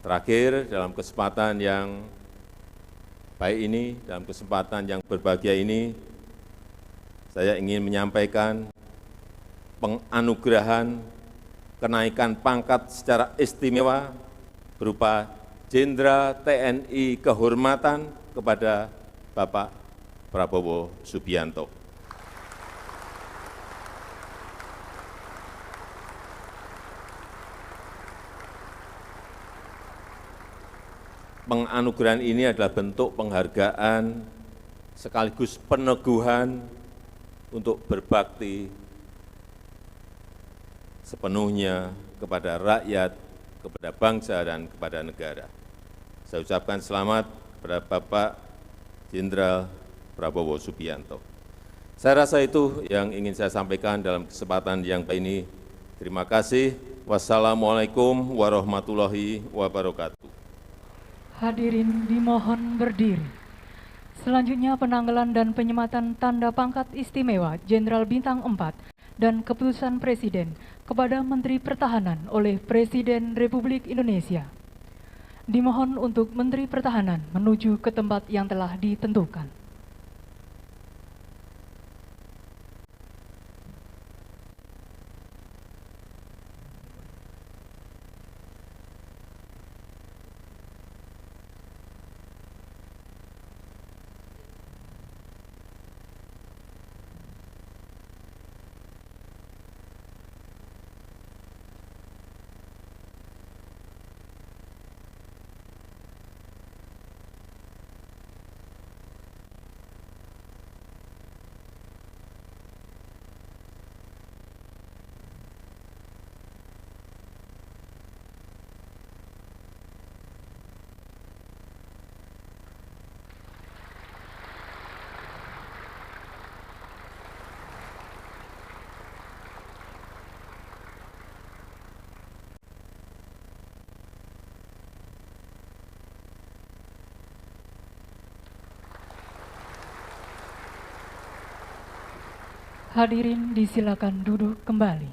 Terakhir, dalam kesempatan yang baik ini, dalam kesempatan yang berbahagia ini, saya ingin menyampaikan penganugerahan kenaikan pangkat secara istimewa berupa Jenderal TNI Kehormatan kepada Bapak Prabowo Subianto. Penganugerahan ini adalah bentuk penghargaan sekaligus peneguhan untuk berbakti sepenuhnya kepada rakyat, kepada bangsa, dan kepada negara. Saya ucapkan selamat kepada Bapak Jenderal Prabowo Subianto. Saya rasa itu yang ingin saya sampaikan dalam kesempatan yang baik ini. Terima kasih. Wassalamualaikum warahmatullahi wabarakatuh. Hadirin dimohon berdiri. Selanjutnya penanggalan dan penyematan tanda pangkat istimewa Jenderal Bintang 4 dan keputusan Presiden kepada Menteri Pertahanan oleh Presiden Republik Indonesia. Dimohon untuk Menteri Pertahanan menuju ke tempat yang telah ditentukan. Hadirin disilakan duduk kembali.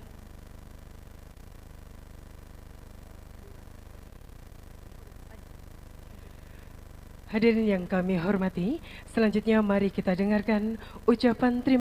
Hadirin yang kami hormati, selanjutnya mari kita dengarkan ucapan terima